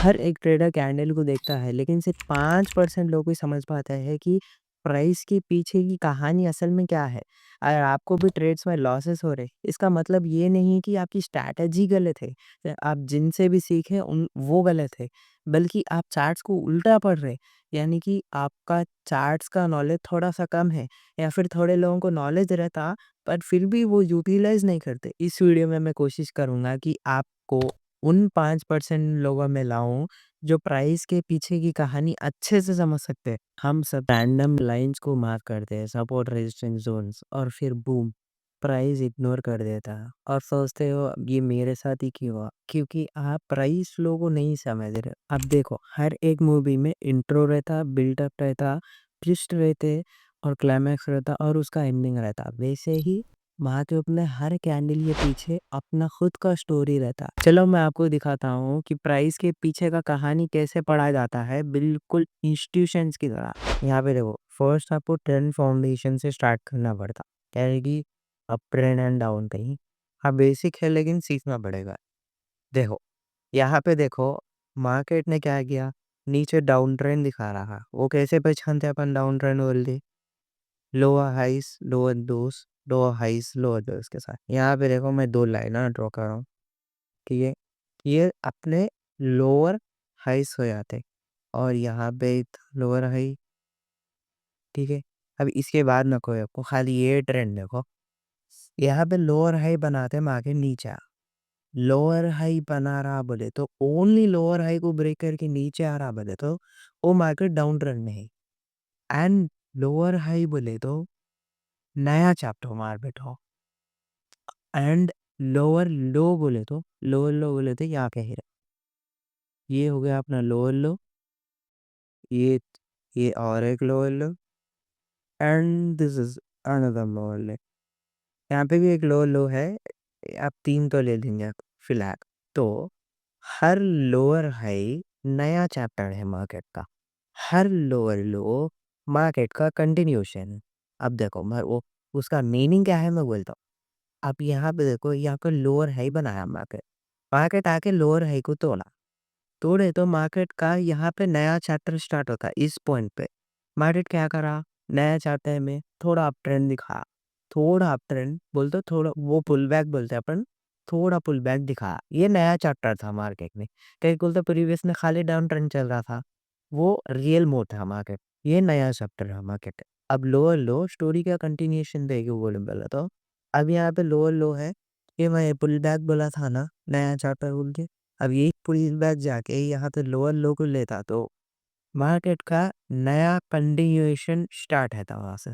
हर एक trader candle को देखता है, लेकिन सिर्फ 5% लोग ही समझ पाते हैं कि प्राइस के पीछे की कहानी असल में क्या है। अगर आपको भी ट्रेड्स में लॉसेस हो रहे, इसका मतलब ये नहीं कि आपकी स्ट्रैटेजी गलत है, आप जिनसे भी सीखे उन वो गलत है, बल्कि आप चार्ट्स को उल्टा पढ़ रहे। यानी कि आपका चार्ट्स का नॉलेज थोड़ा-सा कम है, या फिर थोड़े लोगों को नॉलेज रहता, पर फिर भी वो यूटिलाइज़ नहीं करते। इस वीडियो में मैं कोशिश करूँगा कि आपको उन 5% लोगों में लाऊँ, जो प्राइस के पीछे की कहानी अच्छे से समझ सकते हैं। हम सब रैंडम लाइन्स को मार्क करते हैं, सपोर्ट रेजिस्टेंस ज़ोन्स, और फिर बूम! प्राइस इग्नोर कर देता है और सोचते हो ये मेरे साथ ही क्यों हुआ? क्योंकि आप प्राइस फ्लो को नहीं समझ रहे। अब देखो, हर एक मूवी में इंट्रो रहता, बिल्डअप रहता, ट्विस्ट रहते और क्लाइमैक्स रहता और उसका एंडिंग रहता। वैसे ही मार्केट में हर कैंडल के पीछे अपना खुद का स्टोरी रहता। चलो मैं आपको दिखाता हूँ कि प्राइस के पीछे का कहानी कैसे पढ़ा जाता है, बिल्कुल इंस्टीट्यूशंस की तरह। यहाँ पे देखो, फर्स्ट आपको ट्रेंड फाउंडेशन से स्टार्ट करना पड़ता, यानी कि अप ट्रेंड एंड डाउन कहीं। हाँ, बेसिक है लेकिन सीखना पड़ेगा। देखो, यहाँ पे देखो, मार्केट ने क्या किया, नीचे डाउन ट्रेंड दिखा रहा। वो कैसे पहचानते अपन डाउन ट्रेंड बोलते? Lower highs lower lows, lower highs lower lows के साथ। यहाँ पे देखो, मैं 2 लाइनें ड्रॉ कर रहा हूँ, ठीक है? ये अपने लोअर हाइस हो जाते और यहाँ पे एक लोअर हाई, ठीक है? अब इसके बाद ना कोई आपको खाली ये ट्रेंड देखो, यहाँ पे लोअर हाई बनाते मार्केट नीचे आ। लोअर हाई बना रहा बोले तो ओनली लोअर हाई को ब्रेक करके नीचे आ रहा बोले तो वो मार्केट डाउन ट्रेंड में है। एंड लोअर हाई बोले तो नया चैप्टर मार बैठो। एंड लोअर लो बोले तो यहाँ पे है। ये हो गया अपना लोअर लो, ये ये और एक lower low, and this is another lower लो। यहाँ पे भी एक लोअर लो है। आप 3 तो ले लेंगे फिलहाल। तो हर लोअर हाई नया चैप्टर है मार्केट का। हर लोअर लो मार्केट का कंटिन्यूशन है। अब देखो, मैं वो उसका मीनिंग क्या है मैं बोलता हूँ। अब यहाँ पे देखो, यहाँ का लोअर हाई बनाया मार्केट। मार्केट आके लोअर हाई को तोड़ा। तोड़े तो मार्केट का यहाँ पे नया चैप्टर स्टार्ट होता है इस पॉइंट पे। मार्केट क्या करा? नया चैप्टर में थोड़ा अप ट्रेंड दिखाया। थोड़ा अप ट्रेंड बोलते थोड़ा वो पुल बैक बोलते हैं अपन। थोड़ा पुल बैक दिखाया। ये नया चैप्टर था मार्केट में। कहीं बोलते प्रीवियस में खाली डाउन ट्रेंड चल रहा था। वो रियल मोड था मार्केट। ये नया चैप्टर है मार्केट। अब लोअर लो स्टोरी का कंटिन्यूएशन देगी बोले बोला तो। अब यहाँ पे लोअर लो है। ये मैं पुल बैक बोला था ना, नया चैप्टर बोल के। अब यही पुल बैक जाके यहाँ पे लोअर लो को लेता तो मार्केट का नया कंटिन्यूएशन स्टार्ट है था वहाँ से।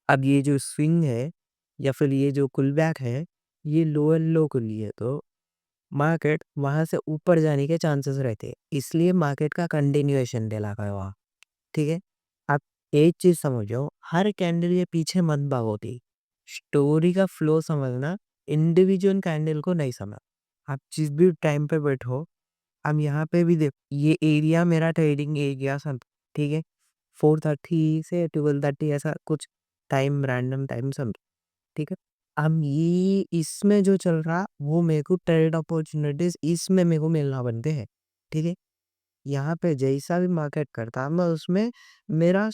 अब ये जो स्विंग है या फिर ये जो पुल बैक है, ये लोअर लो को लिए तो मार्केट वहाँ से ऊपर जाने के चांसेस रहते हैं। इसलिए मार्केट का कंटिन्यूएशन दिला गया वहाँ, ठीक है? आप एक चीज़ समझो, हर कैंडल के पीछे मत भागोती। स्टोरी का फ्लो समझना, इंडिविजुअल कैंडल को नहीं समझ। आप जिस भी टाइम पे बैठो, हम यहाँ पे भी देखो, ये एरिया मेरा ट्रेडिंग एरिया सब, ठीक है? 4:30 से 12:30 ऐसा कुछ टाइम, रैंडम टाइम सब, ठीक है? अब ये इसमें जो चल रहा वो मेरे को ट्रेड अपॉर्चुनिटीज इसमें मेरे को मिलना बनते हैं, ठीक है? यहाँ पे जैसा भी मार्केट करता मैं उसमें मेरा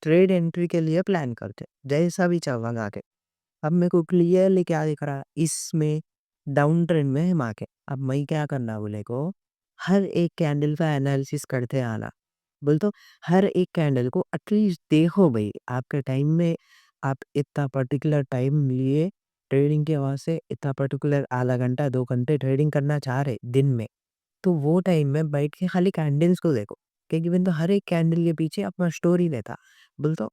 ट्रेड एंट्री के लिए प्लान करते जैसा भी चल रहा आगे। अब मेरे को क्लियरली क्या दिख रहा है, इसमें डाउन ट्रेंड में है मार्केट। अब मैं क्या करना बोले को, हर एक कैंडल का एनालिसिस करते आना। बोल तो हर एक कैंडल को एटलीस्ट देखो भाई, आपके टाइम में आप इतना पर्टिकुलर टाइम लिए ट्रेडिंग के वहाँ से इतना पर्टिकुलर आधा घंटा 2 घंटे ट्रेडिंग करना चाह रहे दिन में, तो वो टाइम में बैठ के खाली कैंडल्स को देखो। क्योंकि बिन तो हर एक कैंडल के पीछे अपना स्टोरी रहता। बोलता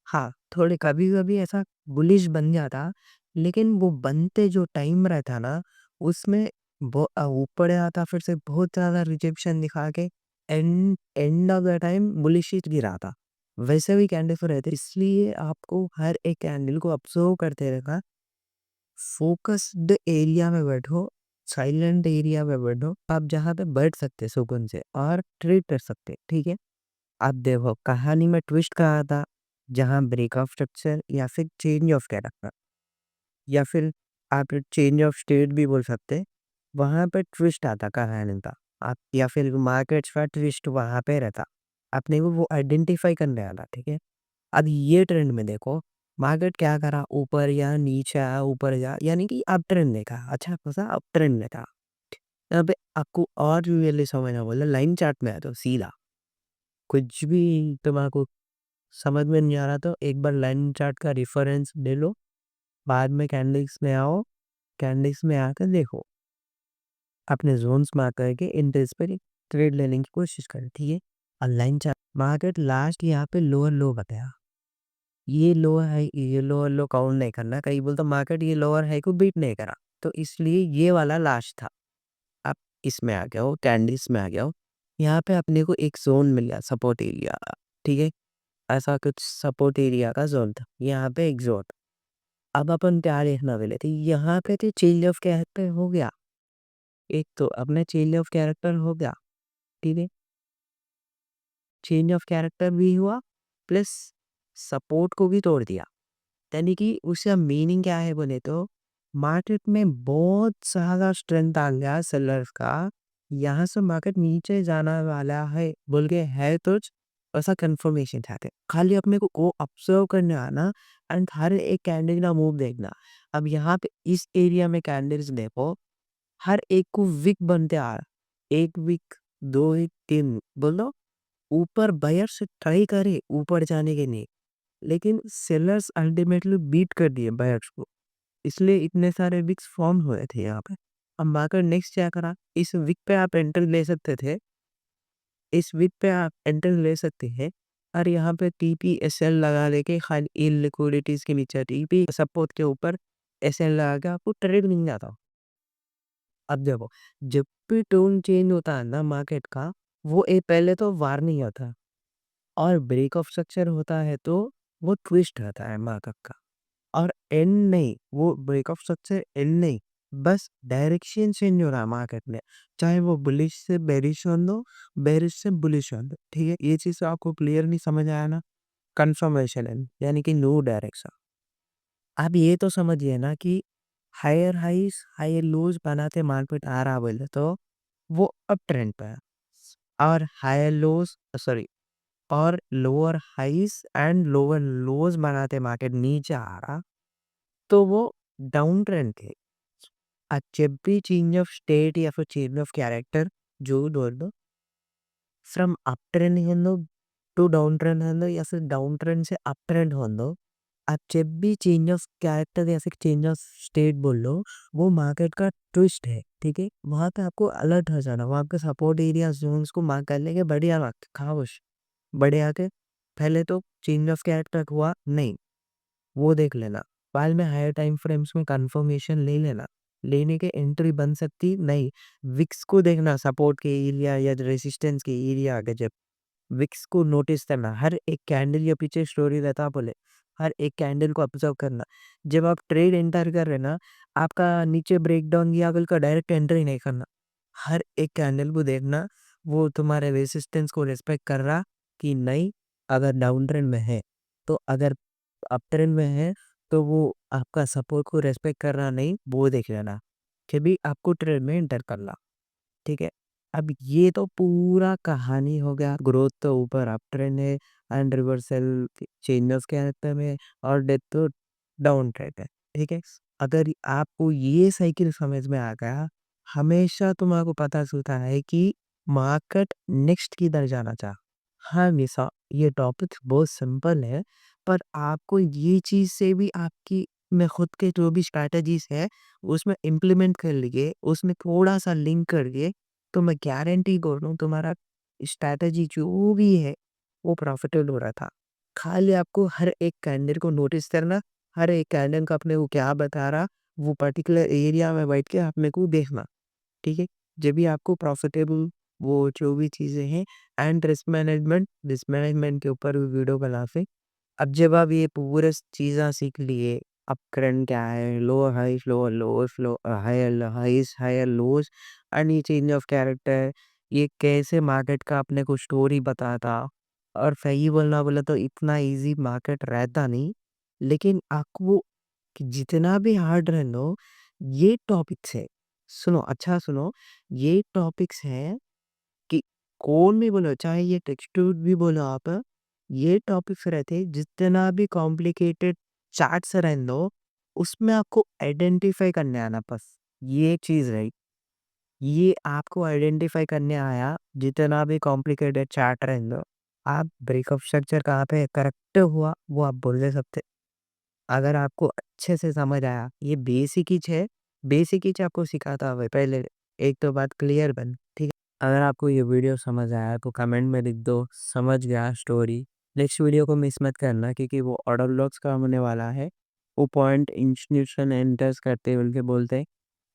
हाँ, थोड़े कभी-कभी ऐसा बुलिश बन जाता, लेकिन वो बनते जो टाइम रहता ना, उसमें ऊपर आता फिर से बहुत ज़्यादा रिजेक्शन दिखा के and end of the time bullish ही गिराता। वैसे भी कैंडल फिर रहते, इसलिए आपको हर एक कैंडल को ऑब्जर्व करते रहना। फ़ोकस्ड एरिया में बैठो, साइलेंट एरिया में बैठो, आप जहाँ पे बैठ सकते सुकून से और ट्रेड कर सकते, ठीक है? अब देखो, कहानी में ट्विस्ट कहाँ था? जहाँ ब्रेक ऑफ स्ट्रक्चर या फिर चेंज ऑफ कैरेक्टर या फिर आप चेंज ऑफ स्टेट भी बोल सकते, वहाँ पे ट्विस्ट आता कहानी का। आप या फिर मार्केट्स का ट्विस्ट वहाँ पे रहता। अपने को वो आइडेंटिफ़ाई करने आना, ठीक है? अब ये ट्रेंड में देखो, मार्केट क्या करा, ऊपर या नीचे आया, ऊपर जा यानी कि अप ट्रेंड देखा, अच्छा खासा अप ट्रेंड देखा। यहाँ पे आपको और रियली समझना बोला लाइन चार्ट में आ जाओ सीधा। कुछ भी तुम्हारे समझ में नहीं आ रहा तो एक बार लाइन चार्ट का रेफरेंस ले लो, बाद में कैंडल्स में आओ, कैंडल्स में आकर देखो, अपने ज़ोन्स मार्क करके इंटरेस्ट पे ट्रेड लेने की कोशिश करें, ठीक है? और लाइन चार्ट मार्केट लास्ट यहाँ पे लोअर लो बताया, ये लोअर हाई ये लोअर लो काउंट नहीं करना, कहीं बोलते मार्केट ये लोअर हाई को बीट नहीं करा, तो इसलिए ये वाला लास्ट था। आप इसमें आ गए हो, कैंडल्स में आ गए हो, यहाँ पे अपने को एक ज़ोन मिल गया सपोर्ट एरिया, ठीक है? ऐसा कुछ सपोर्ट एरिया का ज़ोन था, यहाँ पे एक ज़ोन। अब अपन क्या देखना वाले थे, यहाँ पे तो चेंज ऑफ कैरेक्टर हो गया, एक तो अपने चेंज ऑफ कैरेक्टर हो गया, ठीक है? चेंज ऑफ कैरेक्टर भी हुआ, प्लस सपोर्ट को भी तोड़ दिया। यानी कि उसका मीनिंग क्या है बोले तो, मार्केट में बहुत ज़्यादा स्ट्रेंथ आ गया सेलर्स का, यहाँ से मार्केट नीचे जाने वाला है बोल के है तो ऐसा कंफर्मेशन चाहते, खाली अपने को ऑब्जर्व करने आना एंड हर एक कैंडल का मूव देखना। अब यहाँ पे इस एरिया में कैंडल्स देखो, हर एक को वीक बनते आ रहा, एक वीक, दो वीक, तीन बोलो, ऊपर बायर से ट्राई करे ऊपर जाने के लिए, लेकिन सेलर्स अल्टीमेटली बीट कर दिए बायर्स को, इसलिए इतने सारे विक्स फॉर्म हुए थे यहाँ पे। अब मार्केट नेक्स्ट क्या करा, इस विक पे आप एंट्री ले सकते थे, इस विक पे आप एंट्री ले सकते हैं, और यहाँ पे टीपी एसएल लगा लेके खाली इन लिक्विडिटीज के नीचे टीपी सपोर्ट के ऊपर एसएल लगा के आपको ट्रेड मिल जाता। अब देखो, जब भी टोन चेंज होता है ना मार्केट का, वो पहले तो वार्निंग होता है, और ब्रेक ऑफ स्ट्रक्चर होता है तो वो ट्विस्ट रहता है मार्केट का, और एंड नहीं, वो ब्रेक ऑफ स्ट्रक्चर एंड नहीं, बस डायरेक्शन चेंज हो रहा है मार्केट में, चाहे वो बुलिश से बेरिश हो दो, बेरिश से बुलिश हो दो, ठीक है? ये चीज़ आपको क्लियर नहीं समझ आया ना? कंफर्मेशन है यानी कि न्यू डायरेक्शन। आप ये तो समझिए ना कि हायर हाइज हायर लोज बनाते मार्केट आ रहा बोले तो वो अप ट्रेंड पे है, और हायर लोज सॉरी और lower highs and lower lows बनाते मार्केट नीचे आ रहा, तो वो डाउन ट्रेंड थे। जब भी चेंज ऑफ स्टेट या फिर चेंज ऑफ कैरेक्टर जो बोल दो, फ्रॉम अप ट्रेंड हो टू डाउन ट्रेंड हो या फिर डाउन ट्रेंड से अप ट्रेंड हो, आप जब भी चेंज ऑफ कैरेक्टर या फिर चेंज ऑफ स्टेट बोल लो, वो मार्केट का ट्विस्ट है, ठीक है? वहाँ पे आपको अलर्ट हो जाना, वहाँ पे सपोर्ट एरिया जोन्स को मार्क कर लेके बढ़िया वक्त खामोश बढ़िया के, पहले तो चेंज ऑफ कैरेक्टर हुआ नहीं, वो देख लेना, बाद में हायर टाइम फ्रेम्स में कंफर्मेशन ले लेना, लेने के एंट्री बन सकती नहीं, विक्स को देखना सपोर्ट के एरिया या रेजिस्टेंस के एरिया आगे, जब विक्स को नोटिस करना, हर एक कैंडल या पीछे स्टोरी रहता बोले, हर एक कैंडल को ऑब्जर्व करना, जब आप ट्रेड एंटर कर रहे ना, आपका नीचे ब्रेकडाउन या का डायरेक्ट एंट्री नहीं करना, हर एक कैंडल को देखना, वो तुम्हारे रेजिस्टेंस को रिस्पेक्ट कर रहा कि नहीं, अगर डाउन ट्रेंड में है, तो अगर अप ट्रेंड में है, तो वो आपका सपोर्ट को रिस्पेक्ट कर रहा नहीं, वो देख लेना, कि भी आपको ट्रेड में एंटर करना, ठीक है? अब ये तो पूरा कहानी हो गया, ग्रोथ तो ऊपर अप ट्रेंड है एंड रिवर्सल चेंजेस के अंतर में, और डेथ तो डाउन ट्रेंड है, ठीक है? अगर आपको ये साइकिल समझ में आ गया, हमेशा तुम्हारे पता चलता है कि मार्केट नेक्स्ट किधर जाना चाह, हमेशा ये टॉपिक बहुत सिंपल है, पर आपको ये चीज़ से भी आपकी में खुद के जो भी स्ट्रैटेजीज है उसमें इम्प्लीमेंट कर लिए, उसमें थोड़ा सा लिंक करके, तो मैं गारंटी कर रहा हूँ तुम्हारा स्ट्रैटेजी जो भी है वो प्रॉफिटेबल हो रहा था। खाली आपको हर एक कैंडल को नोटिस करना, हर एक कैंडल का अपने को क्या बता रहा, वो पर्टिकुलर एरिया में बैठ के अपने को देखना, ठीक है? जब भी आपको प्रॉफिटेबल वो जो भी चीज़ें हैं, एंड रिस्क मैनेजमेंट के ऊपर भी वीडियो बना के, अब जब आप ये पूरे चीज़ें सीख लिए, अपट्रेंड क्या है, lower highs, lower lows, low higher highs, higher lows, and ये चेंज ऑफ कैरेक्टर, ये कैसे मार्केट का अपने को स्टोरी बताता, और सही बोलना बोले तो इतना इजी मार्केट रहता नहीं, लेकिन आपको कि जितना भी हार्ड रन हो, ये टॉपिक्स है, सुनो अच्छा सुनो, ये टॉपिक्स हैं, कौन भी बोलो, चाहे ये टेक्स्ट भी बोलो आप, ये टॉपिक्स रहते जितना भी कॉम्प्लिकेटेड चार्ट्स रहने दो, उसमें आपको आइडेंटिफाई करने आना बस, ये चीज़ रही। ये आपको आइडेंटिफाई करने आया, जितना भी कॉम्प्लिकेटेड चार्ट रहने दो, आप ब्रेकअप स्ट्रक्चर कहाँ पे करेक्ट हुआ, वो आप बोल दे सकते। अगर आपको अच्छे से समझ आया, ये बेसिक ही है, बेसिक ही आपको सिखाता हुआ पहले, एक तो बात क्लियर बन, ठीक है? अगर आपको ये वीडियो समझ आया तो कमेंट में लिख दो, समझ गया स्टोरी। नेक्स्ट वीडियो को मिस मत करना क्योंकि वो ऑडियो ब्लॉग्स का होने वाला है। वो पॉइंट इंस्टीट्यूशन एंटर्स करते बोल के बोलते हैं,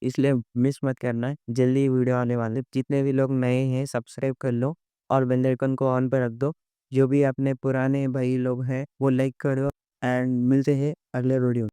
इसलिए मिस मत करना, जल्दी वीडियो आने वाले। जितने भी लोग नए हैं सब्सक्राइब कर लो और बेल आइकन को ऑन पे रख दो। जो भी अपने पुराने भाई लोग हैं वो लाइक करो एंड मिलते हैं अगले वीडियो।